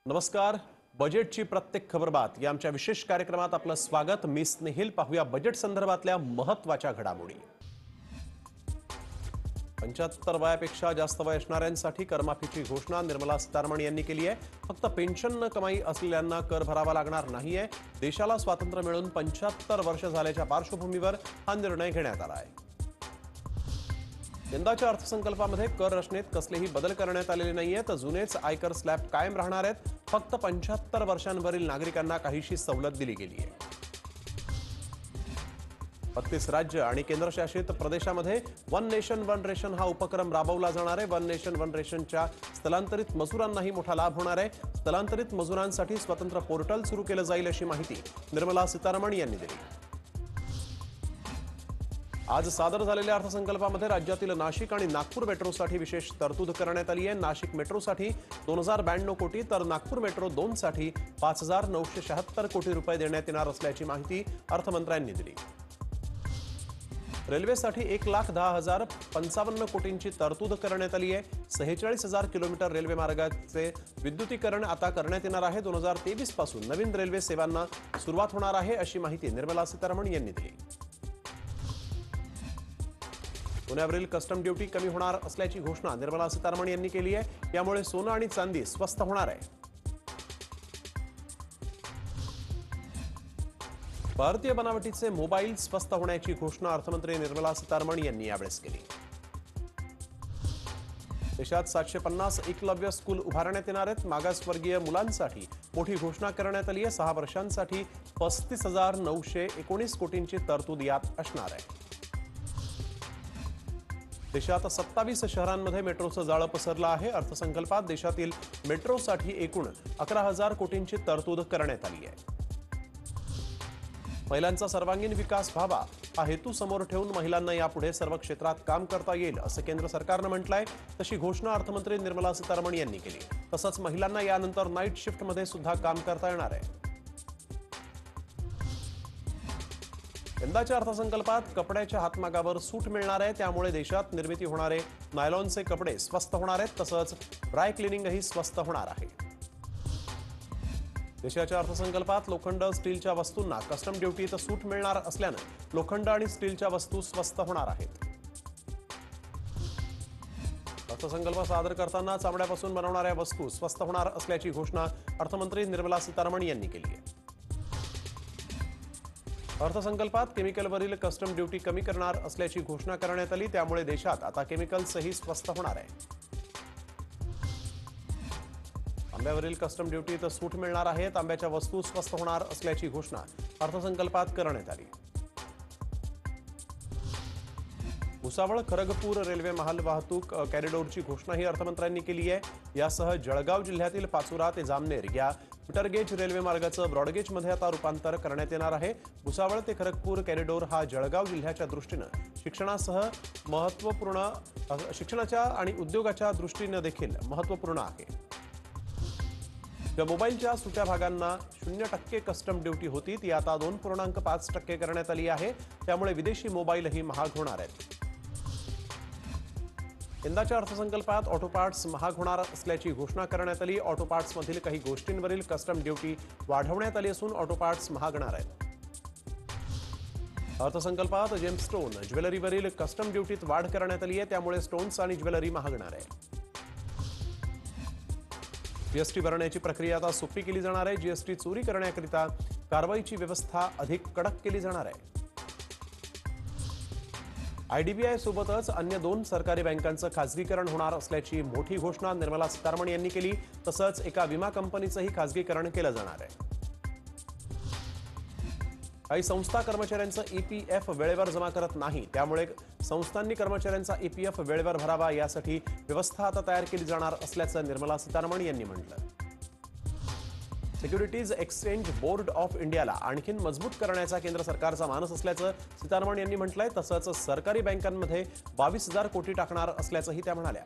नमस्कार. बजेटची प्रत्येक खबर बात या आमच्या विशेष कार्यक्रमात आपलं स्वागत. मी स्नेहिल. पाहूया बजेट संदर्भातल्या महत्त्वाच्या घडामोडी. 75 वयापेक्षा जास्त वय असणाऱ्यांसाठी करमाफीची घोषणा निर्मला सीतारामन यांनी केली आहे. फक्त पेन्शन न कमाई असलेल्यांना कर भरावा लागणार नाहीये. देशाला स्वातंत्र्य मिळून 75 वर्ष झाल्याच्या पार्श्वभूमीवर हा निर्णय घेण्यात आला आहे. यंदाच्या अर्थसंकल्पामध्ये कर रचनेत कसलेही बदल करण्यात आलेले नाहीयेत. जुनेच आयकर स्लॅब कायम राहणार आहेत. फक्त 75 वर्षांवरील नागरिकांना काहीशी सवलत दिली गेली आहे. 32 राज्य आणि केंद्रशासित प्रदेशामध्ये वन नेशन वन रेशन हा उपक्रम राबवला जाणार आहे. वन नेशन वन रेशनच्या स्थलांतरित मजुरांनाही मोठा लाभ होणार आहे. स्थलांतरित मजुरांसाठी स्वतंत्र पोर्टल सुरू केलं जाईल अशी माहिती निर्मला सीतारामन यांनी दिली. आज सादर झालेल्या अर्थसंकल्पामध्ये राज्यातील नाशिक आणि नागपूर मेट्रोसाठी विशेष तरतूद करण्यात आली आहे. नाशिक मेट्रोसाठी 2092 कोटी तर नागपूर मेट्रो 2 साठी 5976 कोटी रुपये देण्यात येणार असल्याची माहिती अर्थमंत्र्यांनी दिली. रेल्वेसाठी 1,10,055 कोटींची तरतूद करण्यात आली आहे. 46,000 किलोमीटर रेल्वे मार्गाचे विद्युतीकरण आता करण्यात येणार आहे. 2023 पासून नवीन रेल्वे सेवांना सुरुवात होणार आहे अशी माहिती निर्मला सीतारामन यांनी दिली. सोन्यावरील कस्टम ड्युटी कमी होणार असल्याची घोषणा निर्मला सीतारामन यांनी केली आहे. यामुळे सोनं आणि चांदी स्वस्त होणार आहे. भारतीय बनावटीचे मोबाईल स्वस्त होण्याची घोषणा अर्थमंत्री निर्मला सीतारामन यांनी यावेळेस केली. देशात 750 एकलव्य स्कूल उभारण्यात येणार आहेत. मागासवर्गीय मुलांसाठी मोठी घोषणा करण्यात आली आहे. 6 वर्षांसाठी 35,919 कोटींची तरतूद यात असणार आहे. देशात 27 शहरांमध्ये मेट्रोचं जाळं पसरलं आहे. अर्थसंकल्पात देशातील मेट्रोसाठी एकूण 11,000 कोटींची तरतूद करण्यात आली आहे. महिलांचा सर्वांगीण विकास व्हावा हा हेतू समोर ठेवून महिलांना यापुढे सर्व क्षेत्रात काम करता येईल असं केंद्र सरकारनं म्हटलंय. तशी घोषणा अर्थमंत्री निर्मला सीतारामन यांनी केली. तसंच महिलांना यानंतर नाईट शिफ्टमध्ये सुद्धा काम करता येणार आहे. यंदाच्या अर्थसंकल्पात कपड्याच्या हातमागावर सूट मिळणार आहे. त्यामुळे देशात निर्मिती होणारे नायलॉनचे कपडे स्वस्त होणार आहेत. तसंच ड्राय क्लिनिंगही स्वस्त होणार आहे. देशाच्या अर्थसंकल्पात लोखंड स्टीलच्या वस्तूंना कस्टम ड्युटीत सूट मिळणार असल्यानं लोखंड आणि स्टीलच्या वस्तू स्वस्त होणार आहेत. अर्थसंकल्प सादर करताना चामड्यापासून बनवणाऱ्या वस्तू स्वस्त होणार असल्याची घोषणा अर्थमंत्री निर्मला सीतारामन यांनी केली आहे. अर्थसंकल्पात केमिकलवरील कस्टम ड्युटी कमी करणार असल्याची घोषणा करण्यात आली. त्यामुळे देशात आता केमिकल्सही स्वस्त होणार आहे. आंब्यावरील कस्टम ड्युटीत सूट मिळणार आहे. आंब्याच्या वस्तू स्वस्त होणार असल्याची घोषणा अर्थसंकल्पात करण्यात आली. भुसावळ खरगपूर रेल्वे महाल वाहतूक कॉरिडॉरची घोषणाही अर्थमंत्र्यांनी केली आहे. यासह जळगाव जिल्ह्यातील पाचोरा ते जामनेर या मीटरगेज रेल्वे मार्गाचं ब्रॉडगेजमध्ये आता रूपांतर करण्यात येणार आहे. भुसावळ ते खरगपूर कॉरिडॉर हा जळगाव जिल्ह्याच्या दृष्टीनं शिक्षणासह शिक्षणाच्या आणि उद्योगाच्या दृष्टीनं देखील महत्त्वपूर्ण आहे. या मोबाईलच्या सुट्या भागांना 0% कस्टम ड्युटी होती ती आता 2.5% करण्यात आली आहे. त्यामुळे विदेशी मोबाईलही महाग होणार आहेत. यंदाच्या अर्थसंकल्पात ऑटो पार्ट्स महाग होणार असल्याची घोषणा करण्यात आली. ऑटो पार्ट्समधील काही गोष्टींवरील कस्टम ड्युटी वाढवण्यात आली असून ऑटो पार्ट्स महागणार आहेत. अर्थसंकल्पात जेमस्टोन ज्वेलरीवरील कस्टम ड्युटीत वाढ करण्यात आली आहे. त्यामुळे स्टोन्स आणि ज्वेलरी महागणार आहे. जीएसटी भरण्याची प्रक्रिया आता सोपी केली जाणार आहे. जीएसटी चोरी करण्याकरिता कारवाईची व्यवस्था अधिक कडक केली जाणार आहे. आयडीबीआय सोबतच अन्य 2 सरकारी बँकांचं खासगीकरण होणार असल्याची मोठी घोषणा निर्मला सीतारामन यांनी केली. तसंच एका विमा कंपनीचंही खासगीकरण केलं जाणार आहे. काही संस्था कर्मचाऱ्यांचं ईपीएफ वेळेवर जमा करत नाही. त्यामुळे संस्थांनी कर्मचाऱ्यांचा ईपीएफ वेळेवर भरावा यासाठी व्यवस्था आता तयार केली जाणार असल्याचं निर्मला सीतारामन यांनी म्हटलं. सिक्युरिटीज एक्सचेंज बोर्ड ऑफ इंडियाला आणखीन मजबूत करण्याचा केंद्र सरकारचा मानस असल्याचं सीतारामन यांनी म्हटलंय. तसंच सरकारी बँकांमध्ये 22,000 कोटी टाकणार असल्याचंही त्या म्हणाल्या.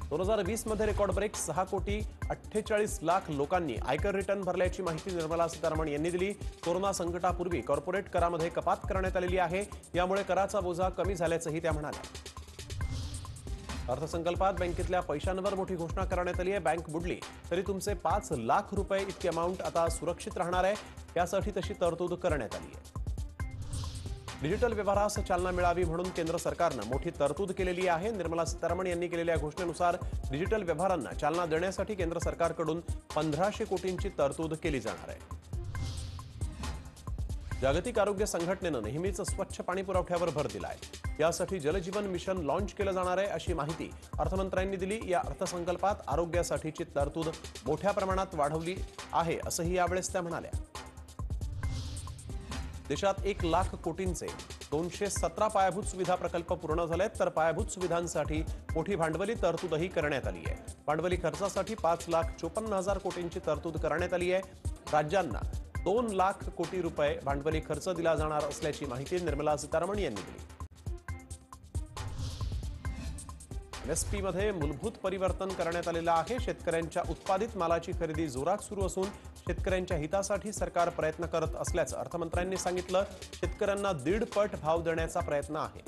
2020 मध्ये रेकॉर्ड ब्रेक 6,48,00,000 लोकांनी आयकर रिटर्न भरल्याची माहिती निर्मला सीतारामन यांनी दिली. कोरोना संकटापूर्वी कॉर्पोरेट करामध्ये कपात करण्यात आलेली आहे. यामुळे कराचा बोजा कमी झाल्याचंही त्या म्हणाल्या. अर्थसंकल्पात बँकेतल्या पैशांवर मोठी घोषणा करण्यात आली आहे. बँक बुडली तरी तुमचे 5 लाख रुपये इतकी अमाउंट आता सुरक्षित राहणार आहे. यासाठी तशी तरतूद करण्यात आली आहे. डिजिटल व्यवहारास चालना मिळावी म्हणून केंद्र सरकारनं मोठी तरतूद केलेली आहे. निर्मला सीतारामन यांनी केलेल्या घोषणेनुसार डिजिटल व्यवहारांना चालना देण्यासाठी केंद्र सरकारकडून 1500 कोटींची तरतूद केली जाणार आहे. जागतिक आरोग्य संघटनेनं नेहमीच स्वच्छ पाणी पुरवठ्यावर भर दिला आहे. यासाठी जलजीवन मिशन लॉन्च केलं जाणार आहे अशी माहिती अर्थमंत्र्यांनी दिली. या अर्थसंकल्पात आरोग्यासाठीची तरतूद मोठ्या प्रमाणात वाढवली आहे असंही यावेळेस त्या म्हणाल्या. देशात 1 लाख कोटींचे 217 पायाभूत सुविधा प्रकल्प पूर्ण झालेत, तर पायाभूत सुविधांसाठी मोठी भांडवली तरतूदही करण्यात आली आहे. भांडवली खर्चासाठी 5,54,000 कोटींची तरतूद करण्यात आली आहे. राज्यांना 2 लाख कोटी रुपये भांडवली खर्च दिला जाणार असल्याची माहिती निर्मला सीतारामन यांनी दिली. एमएसपी मध्ये मूलभूत परिवर्तन करण्यात आलेलं आहे. शेतकऱ्यांच्या उत्पादित मालाची खरेदी जोरात सुरू असून शेतकऱ्यांच्या हितासाठी सरकार प्रयत्न करत असल्याचं अर्थमंत्र्यांनी सांगितलं. शेतकऱ्यांना 1.5 पट भाव देण्याचा प्रयत्न आहे.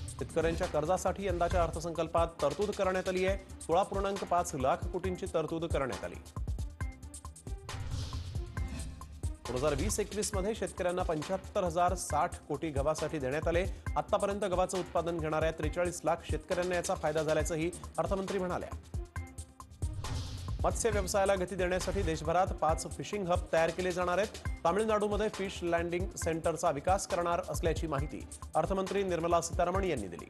शेतकऱ्यांच्या कर्जासाठी यंदाच्या अर्थसंकल्पात तरतूद करण्यात आली आहे. 16.5 लाख कोटींची तरतूद करण्यात आली. 2020-21 मध्ये शेतकऱ्यांना 75,060 कोटी गव्हासाठी देण्यात आले. आतापर्यंत गव्हाचं उत्पादन घेणाऱ्या 43 लाख शेतकऱ्यांना याचा फायदा झाल्याचंही अर्थमंत्री म्हणाल्या. मत्स्य व्यवसायाला गती देण्यासाठी देशभरात 5 फिशिंग हब तयार केले जाणार आहेत. तामिळनाडूमध्ये फिश लँडिंग सेंटरचा विकास करणार असल्याची माहिती अर्थमंत्री निर्मला सीतारामन यांनी दिली.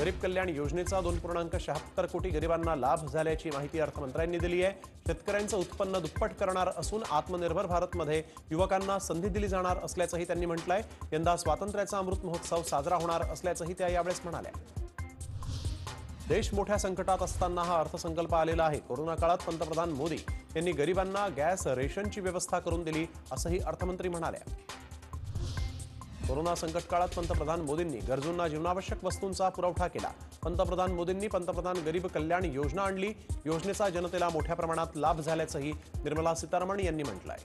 गरीब कल्याण योजनेचा 2.76 कोटी गरिबांना लाभ झाल्याची माहिती अर्थमंत्र्यांनी दिली आहे. शेतकऱ्यांचं उत्पन्न दुप्पट करणार असून आत्मनिर्भर भारतमध्ये युवकांना संधी दिली जाणार असल्याचंही त्यांनी म्हटलंय. यंदा स्वातंत्र्याचा अमृत महोत्सव साजरा होणार असल्याचंही त्या यावेळेस म्हणाल्या. देश मोठ्या संकटात असताना हा अर्थसंकल्प आलेला आहे. कोरोना काळात पंतप्रधान मोदी यांनी गरिबांना गॅस रेशनची व्यवस्था करून दिली असंही अर्थमंत्री म्हणाल्या. कोरोना संकट काळात पंतप्रधान मोदींनी गरजूंना जीवनावश्यक वस्तूंचा पुरवठा केला. पंतप्रधान मोदींनी पंतप्रधान गरीब कल्याण योजना आणली. योजनेचा जनतेला मोठ्या प्रमाणात लाभ झाल्याचंही निर्मला सीतारामन यांनी म्हटलंय.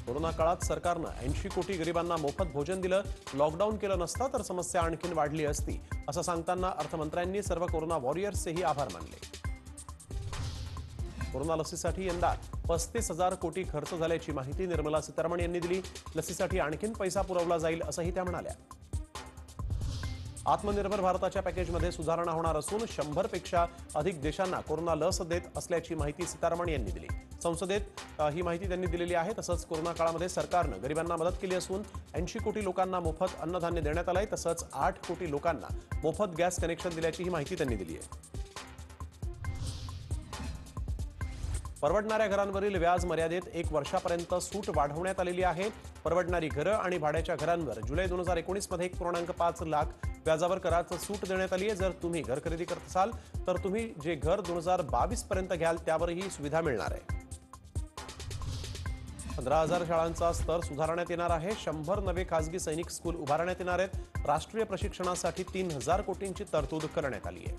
कोरोना काळात सरकारनं 80 कोटी गरिबांना मोफत भोजन दिलं. लॉकडाऊन केलं नसतं तर समस्या आणखीन वाढली असती असं सांगताना अर्थमंत्र्यांनी सर्व कोरोना वॉरियर्सचेही आभार मानले. कोरोना लसीसाठी यंदा 35,000 कोटी खर्च झाल्याची माहिती निर्मला सीतारामन यांनी दिली. लसीसाठी आणखीन पैसा पुरवला जाईल असंही त्या म्हणाल्या. आत्मनिर्भर भारताच्या पॅकेजमध्ये सुधारणा होणार असून 100 पेक्षा अधिक देशांना कोरोना लस देत असल्याची माहिती सीतारामन यांनी दिली. संसदेत ही माहिती त्यांनी दिलेली आहे. तसंच कोरोना काळामध्ये सरकारनं गरिबांना मदत केली असून 80 कोटी लोकांना मोफत अन्नधान्य देण्यात आलंय. तसंच 8 कोटी लोकांना मोफत गॅस कनेक्शन दिल्याची ही माहिती त्यांनी दिली आहे. परवडणाऱ्या घरांवरील व्याज मर्यादेत 1 वर्षापर्यंत सूट वाढवण्यात आलेली आहे. परवडणारी घरं आणि भाड्याच्या घरांवर जुलै 2019 मध्ये 1.5 लाख व्याजावर कराचं सूट देण्यात आली आहे. जर तुम्ही घर खरेदी करत असाल तर तुम्ही जे घर 2022 पर्यंत घ्याल त्यावर ही सुविधा मिळणार आहे. 15,000 शाळांचा स्तर सुधारण्यात येणार आहे. 100 नवे खासगी सैनिक स्कूल उभारण्यात येणार आहेत. राष्ट्रीय प्रशिक्षणासाठी 3,000 कोटींची तरतूद करण्यात आली आहे.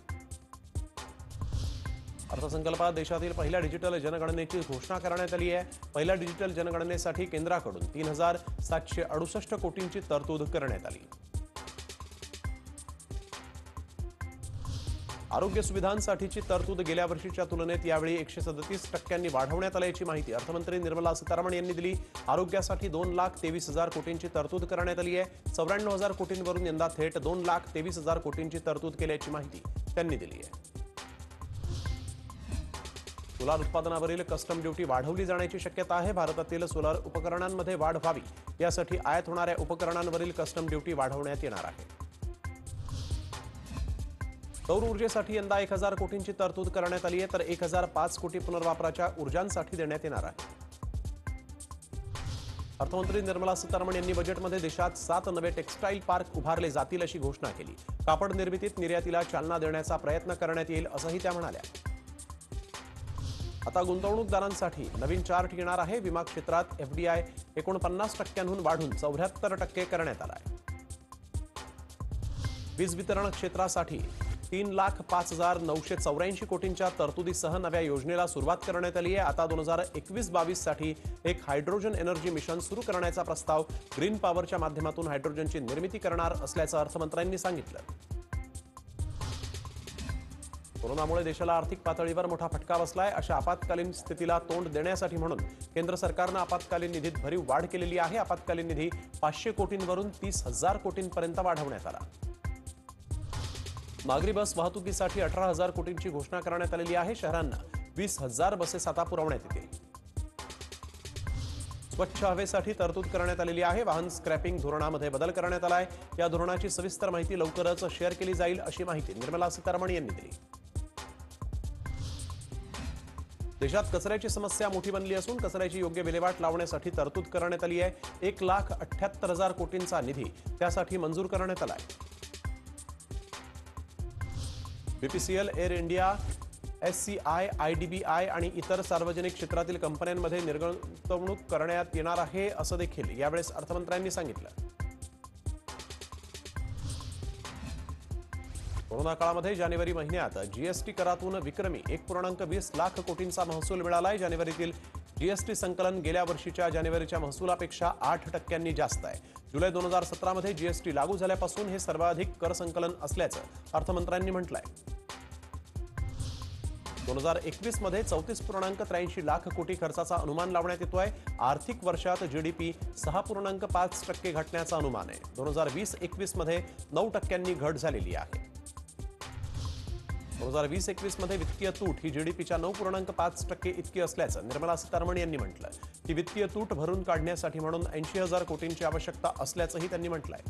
अर्थसंकल्पात देशातील पहिल्या डिजिटल जनगणनेची घोषणा करण्यात आली आहे. पहिल्या डिजिटल जनगणनेसाठी केंद्राकडून 3,768 कोटींची तरतूद करण्यात आली. आरोग्य सुविधांसाठीची तरतूद गेल्या वर्षीच्या तुलनेत यावेळी 137% वाढवण्यात आल्याची माहिती अर्थमंत्री निर्मला सीतारामन यांनी दिली. आरोग्यासाठी 2,23,000 कोटींची तरतूद करण्यात आली आहे. 94,000 कोटींवरून यंदा थेट 2,23,000 कोटींची तरतूद केल्याची माहिती त्यांनी दिली आहे. सोलार उत्पादनावरील कस्टम ड्युटी वाढवली जाण्याची शक्यता आहे. भारतातील सोलार उपकरणांमध्ये वाढ व्हावी यासाठी आयात होणाऱ्या उपकरणांवरील कस्टम ड्युटी वाढवण्यात येणार आहे. सौर ऊर्जेसाठी यंदा 1,000 कोटींची तरतूद करण्यात आली आहे. तर 1,005 कोटी पुनर्वापराच्या ऊर्जांसाठी देण्यात येणार आहे. अर्थमंत्री निर्मला सीतारामन यांनी बजेटमध्ये देशात 7 नवे टेक्स्टाईल पार्क उभारले जातील अशी घोषणा केली. कापड निर्मितीत निर्यातीला चालना देण्याचा प्रयत्न करण्यात येईल असंही त्या म्हणाल्या. आता गुंतवणूकदारांसाठी नवीन चार्ट येणार आहे. विमा क्षेत्रात एफडीआय 49% वाढून 74% करण्यात आला आहे. वीज वितरण क्षेत्रासाठी 3,05,984 कोटींच्या तरतुदीसह नव्या योजनेला सुरुवात करण्यात आली आहे। आता 2021-22 साठी एक हायड्रोजन एनर्जी मिशन सुरू करण्याचा प्रस्ताव ग्रीन पॉवरच्या माध्यमातून हायड्रोजनची निर्मिती करणार असल्याचं अर्थमंत्र्यांनी सांगितलं। कोरोनामुळे देशाला आर्थिक पातळीवर मोठा फटका बसलाय। अशा आपत्कालीन स्थितीला तोंड देण्यासाठी म्हणून केंद्र सरकारनं आपत्कालीन निधीत भरीव वाढ केलेली आहे। आपत्कालीन निधी 500 कोटींवरून 30,000 कोटींपर्यंत वाढवण्यात आला। नागरी बस वाहतुकीसाठी 18,000 कोटींची घोषणा करण्यात आलेली आहे। शहरांना 20,000 बसेस आता पुरवण्यात येतील। स्वच्छ हवेसाठी तरतूद करण्यात आलेली आहे। वाहन स्क्रॅपिंग धोरणामध्ये बदल करण्यात आलाय। या धोरणाची सविस्तर माहिती लवकरच शेअर केली जाईल अशी माहिती निर्मला सीतारामन यांनी दिली। देशात कचऱ्याची समस्या मोठी बनली असून कचऱ्याची योग्य विल्हेवाट लावण्यासाठी तरतूद करण्यात आली आहे। 1,78,000 कोटींचा निधी त्यासाठी मंजूर करण्यात आलाय। BPCL, air India, SCI, IDBI आणि इतर सार्वजनिक क्षेत्रातील कंपन्यांमध्ये निर्गुंतवणूक करण्यात येणार आहे असं देखील यावेळेस अर्थमंत्र्यांनी सांगितलं। कोरोना काळामध्ये जानेवारी महिन्यात जीएसटी करातून विक्रमी 1.20 लाख कोटींचा महसूल मिळालाय। जानेवारीतील जीएसटी संकलन गेल्या वर्षीच्या जानेवारीच्या महसुलापेक्षा 8% जास्त आहे। जुलै 2017 मध्ये जीएसटी लागू झाल्यापासून हे सर्वाधिक कर संकलन असल्याचं अर्थमंत्र्यांनी म्हटलंय। 2021 मध्ये 34.83 लाख कोटी खर्चाचा अनुमान लावण्यात येतोय। आर्थिक वर्षात जीडीपी 6.5% घटण्याचा अनुमान आहे। 2020-21 मध्ये 9% घट झालेली आहे। 2020-21 मध्ये वित्तीय तूट ही जीडीपीच्या 9.5% इतकी असल्याचं निर्मला सीतारामन यांनी म्हटलं। ही वित्तीय तूट भरून काढण्यासाठी म्हणून 80,000 कोटींची आवश्यकता असल्याचंही त्यांनी म्हटलंय।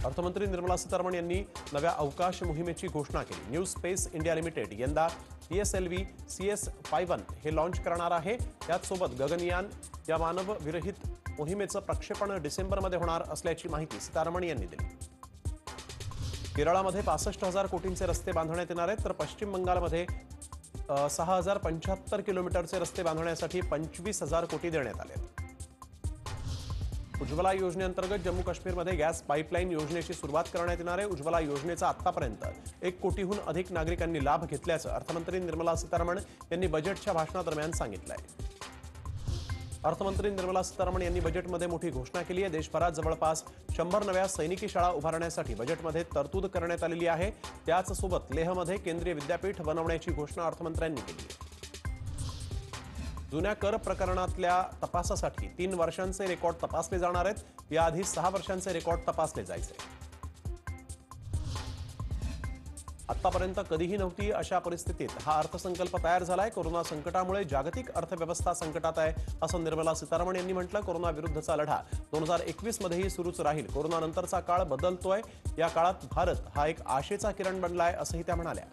अर्थमंत्री निर्मला सीतारामन यांनी नव्या अवकाश मोहिमेची घोषणा केली। न्यू स्पेस इंडिया लिमिटेड यंदा पीएसएलव्ही CS51 हे लॉन्च करणार आहे। त्याचसोबत गगनयान या मानवविरहित मोहिमेचं प्रक्षेपण डिसेंबरमध्ये होणार असल्याची माहिती सीतारामन यांनी दिली। केरळमध्ये 65,000 कोटींचे रस्ते बांधण्यात येणार आहेत, तर पश्चिम बंगालमध्ये 6,075 किलोमीटरचे रस्ते बांधण्यासाठी 25,000 कोटी देण्यात आले। उज्ज्वला योजनेअंतर्गत जम्मू काश्मीरमध्ये गॅस पाईपलाईन योजनेची सुरुवात करण्यात येणार आहे। उज्ज्वला योजनेचा आतापर्यंत 1 कोटीहून अधिक नागरिकांनी लाभ घेतल्याचं अर्थमंत्री निर्मला सीतारामन यांनी बजेटच्या भाषणादरम्यान सांगितलंय। अर्थमंत्री निर्मला सीतारामन यांनी बजेटमध्ये मोठी घोषणा केली आहे। देशभरात जवळपास 100 नव्या सैनिकी शाळा उभारण्यासाठी बजेटमध्ये तरतूद करण्यात आलेली आहे। त्याचसोबत लेहमध्ये केंद्रीय विद्यापीठ बनवण्याची घोषणा अर्थमंत्र्यांनी केली आहे। जुन्या कर प्रकरणातल्या तपासासाठी 3 वर्षांचे रेकॉर्ड तपासले जाणार आहेत। याआधी 6 वर्षांचे रेकॉर्ड तपासले जायचे। आतापर्यंत कधीही नव्हती अशा परिस्थितीत हा अर्थसंकल्प तयार झालाय। कोरोना संकटामुळे जागतिक अर्थव्यवस्था संकटात आहे असं निर्मला सीतारामन यांनी म्हटलं। कोरोना विरुद्धचा लढा 2021 मध्येही सुरूच राहील। कोरोनानंतरचा काळ बदलतोय। या काळात भारत हा एक आशेचा किरण बनलाय असंही त्या म्हणाल्या।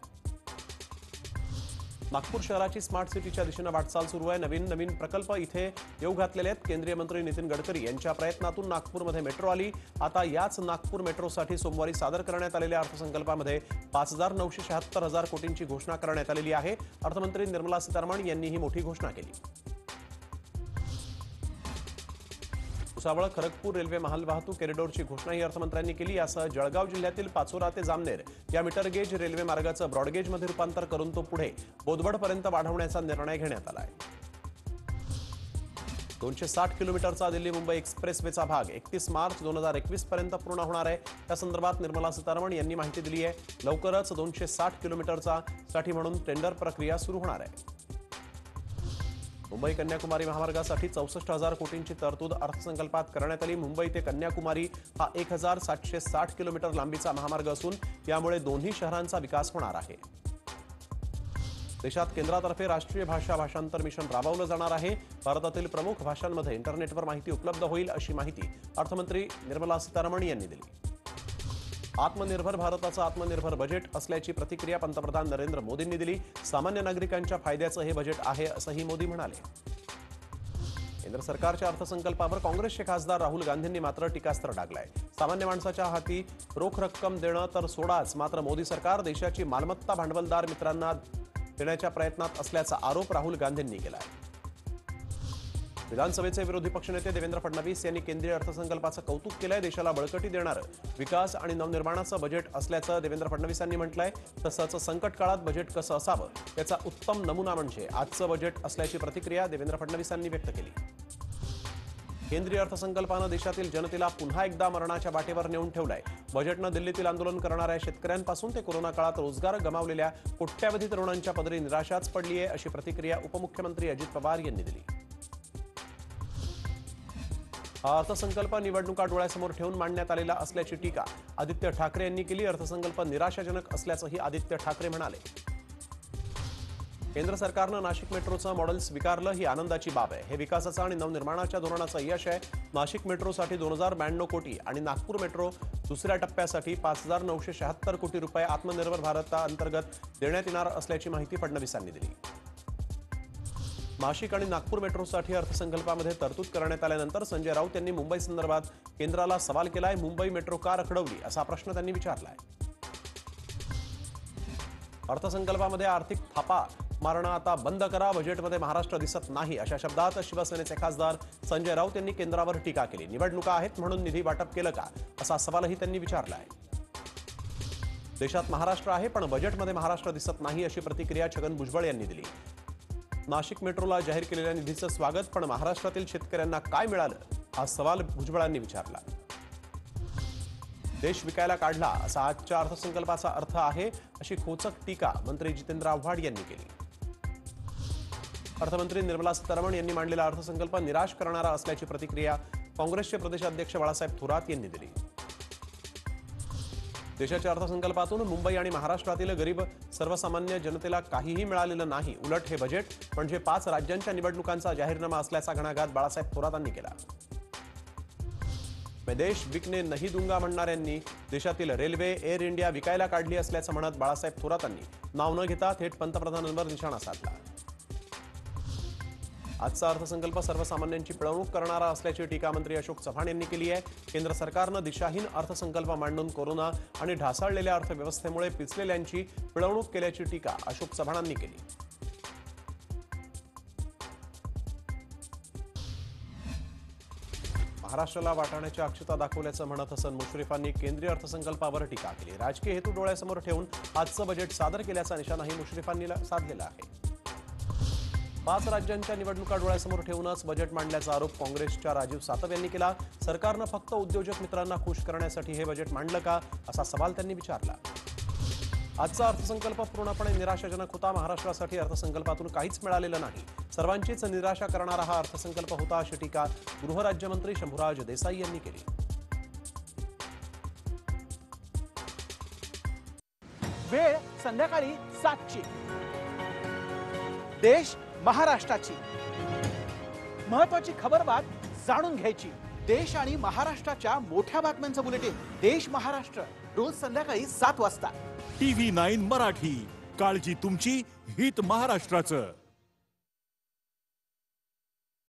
नागपूर शहराची स्मार्ट सिटीच्या दिशेने वाटचाल सुरू आहे। नवीन प्रकल्प इथे येऊ घातलेले आहेत। केंद्रीय मंत्री नितीन गडकरी यांच्या प्रयत्नातून नागपूरमध्ये मेट्रो आली। आता याच नागपूर मेट्रोसाठी सोमवारी सादर करण्यात आलेल्या अर्थसंकल्पामध्ये 5,976,000 कोटींची घोषणा करण्यात आलेली आहे। अर्थमंत्री निर्मला सीतारामन यांनी ही मोठी घोषणा केली। भुसावळ खरगपूर रेल्वे मालवाहतूक कॉरिडॉरची घोषणाही अर्थमंत्र्यांनी केली। यासह जळगाव जिल्ह्यातील पाचोरा ते जामनेर या मीटर गेज रेल्वे मार्गाचं ब्रॉडगेजमध्ये रूपांतर करून तो पुढे बोदवडपर्यंत वाढवण्याचा निर्णय घेण्यात आला आहे। 260 किलोमीटरचा दिल्ली मुंबई एक्सप्रेसवेचा भाग 31 मार्च 2021 पर्यंत पूर्ण होणार आहे। त्या संदर्भात निर्मला सीतारामन यांनी माहिती दिली आहे। लवकरच 260 किलोमीटरचा साठी म्हणून टेंडर प्रक्रिया सुरू होणार आहे। मुंबई कन्याकुमारी महामार्गासाठी 64,000 कोटींची तरतूद अर्थसंकल्पात करण्यात आली। मुंबई ते कन्याकुमारी हा 1,760 किलोमीटर लांबीचा महामार्ग असून यामुळे दोन्ही शहरांचा विकास होणार आहे। देशात केंद्रातर्फे राष्ट्रीय भाषांतर मिशन राबवलं जाणार आहे। भारतातील प्रमुख भाषांमध्ये इंटरनेटवर माहिती उपलब्ध होईल अशी माहिती अर्थमंत्री निर्मला सीतारामन यांनी दिली। आत्मनिर्भर भारताचं आत्मनिर्भर बजेट असल्याची प्रतिक्रिया पंतप्रधान नरेंद्र मोदींनी दिली। सामान्य नागरिकांच्या फायद्याचं हे बजेट आहे असंही मोदी म्हणाले। केंद्र सरकारच्या अर्थसंकल्पावर काँग्रेसचे खासदार राहुल गांधींनी मात्र टीकास्त्र डागलाय। सामान्य माणसाच्या हाती रोख रक्कम देणं तर सोडाच, मात्र मोदी सरकार देशाची मालमत्ता भांडवलदार मित्रांना देण्याच्या प्रयत्नात असल्याचा आरोप राहुल गांधींनी केलाय। विधानसभेचे विरोधी पक्षनेते देवेंद्र फडणवीस यांनी केंद्रीय अर्थसंकल्पाचं कौतुक केलंय. देशाला बळकटी देणारं विकास आणि नवनिर्माणाचं बजेट असल्याचं देवेंद्र फडणवीसांनी म्हटलंय. तसंच संकट काळात बजेट कसं असावं याचा उत्तम नमुना म्हणजे आजचं बजेट असल्याची प्रतिक्रिया देवेंद्र फडणवीसांनी व्यक्त केली. केंद्रीय अर्थसंकल्पानं देशातील जनतेला पुन्हा एकदा मरणाच्या वाटेवर नेऊन ठेवलंय. बजेटनं दिल्लीतील आंदोलन करणाऱ्या शेतकऱ्यांपासून ते कोरोना काळात रोजगार गमावलेल्या कोट्यावधी तरुणांच्या पदरी निराशाच पडली आहे, अशी प्रतिक्रिया उपमुख्यमंत्री अजित पवार यांनी दिली. हा अर्थसंकल्प निवडणुका डोळ्यासमोर ठेवून मांडण्यात आलेला असल्याची टीका आदित्य ठाकरे यांनी केली. अर्थसंकल्प निराशाजनक असल्याचंही आदित्य ठाकरे म्हणाले. केंद्र सरकारनं नाशिक मेट्रोचं मॉडेल स्वीकारलं ही आनंदाची बाब आहे. हे विकासाचं आणि नवनिर्माणाच्या धोरणाचं यश आहे. नाशिक मेट्रोसाठी 2092 कोटी आणि नागपूर मेट्रो दुसऱ्या टप्प्यासाठी 5976 कोटी रुपये आत्मनिर्भर भारताअंतर्गत देण्यात येणार असल्याची माहिती फडणवीसांनी दिली. नाशिक आणि नागपूर मेट्रोसाठी अर्थसंकल्पामध्ये तरतूद करण्यात आल्यानंतर संजय राऊत यांनी मुंबई संदर्भात केंद्राला सवाल केलाय. मुंबई मेट्रो का रखडवली असा प्रश्न त्यांनी विचारलाय. अर्थसंकल्पामध्ये आर्थिक थापा मारणं आता बंद करा, बजेटमध्ये महाराष्ट्र दिसत नाही, अशा शब्दात शिवसेनेचे खासदार संजय राऊत यांनी केंद्रावर टीका केली. निवडणुका आहेत म्हणून निधी वाटप केलं का असा सवालही त्यांनी विचारलाय. देशात महाराष्ट्र आहे पण बजेटमध्ये महाराष्ट्र दिसत नाही, अशी प्रतिक्रिया छगन भुजबळ यांनी दिली. नाशिक मेट्रोला जाहीर केलेल्या निधीचं स्वागत, पण महाराष्ट्रातील शेतकऱ्यांना काय मिळालं हा सवाल भुजबळांनी विचारला. देश विकायला काढला असा आजच्या अर्थसंकल्पाचा अर्थ आहे, अशी खोचक टीका मंत्री जितेंद्र आव्हाड यांनी केली. अर्थमंत्री निर्मला सीतारामन यांनी मांडलेला अर्थसंकल्प निराश करणारा असल्याची प्रतिक्रिया काँग्रेसचे प्रदेशाध्यक्ष बाळासाहेब थोरात यांनी दिली. देशाच्या अर्थसंकल्पातून मुंबई आणि महाराष्ट्रातील गरीब सर्वसामान्य जनतेला काहीही मिळालेलं नाही. उलट हे बजेट म्हणजे 5 राज्यांच्या निवडणुकांचा जाहीरनामा असल्याचा घणाघात बाळासाहेब थोरातांनी केला. मैं देश बिकने नहीं दूंगा म्हणणाऱ्यांनी देशातील रेल्वे, एअर इंडिया विकायला काढली असल्याचं म्हणत बाळासाहेब थोरातांनी नाव न घेता थेट पंतप्रधानांवर निशाणा साधला. आजचा अर्थसंकल्प सर्वसामान्यांची पिळवणूक करणारा असल्याची टीका मंत्री अशोक चव्हाण यांनी केली आहे. केंद्र सरकारनं दिशाहीन अर्थसंकल्प मांडून कोरोना आणि ढासळलेल्या अर्थव्यवस्थेमुळे पिचलेल्यांची पिळवणूक केल्याची टीका अशोक चव्हाणांनी केली. महाराष्ट्राला वाटाण्याची अक्षता दाखवल्याचं म्हणत हसन मुश्रीफांनी केंद्रीय अर्थसंकल्पावर टीका केली. राजकीय हेतू डोळ्यासमोर ठेवून आजचं बजेट सादर केल्याचा निशाणाही मुश्रीफांनी साधलेला आहे. 5 राज्यांच्या निवडणुका डोळ्यासमोर ठेवूनच बजेट मांडल्याचा आरोप काँग्रेसच्या राजीव सातव यांनी केला. सरकारनं फक्त उद्योजक मित्रांना खुश करण्यासाठी हे बजेट मांडलं का असा सवाल त्यांनी विचारला. आजचा अर्थसंकल्प पूर्णपणे निराशाजनक होता. महाराष्ट्रासाठी अर्थसंकल्पातून काहीच मिळालेलं नाही. सर्वांचीच निराशा करणारा हा अर्थसंकल्प होता, अशी टीका गृहराज्यमंत्री शंभूराज देसाई यांनी केली. वेळ संध्याकाळी 7ची. देश महाराष्ट्राची महत्वाची खबरबात जाणून घ्यायची. देश आणि महाराष्ट्राच्या मोठ्या बातम्यांचं बुलेटिन देश महाराष्ट्र रोज संध्याकाळी 7 वाजता. TV9 मराठी, काळजी तुमची, हित महाराष्ट्राचं.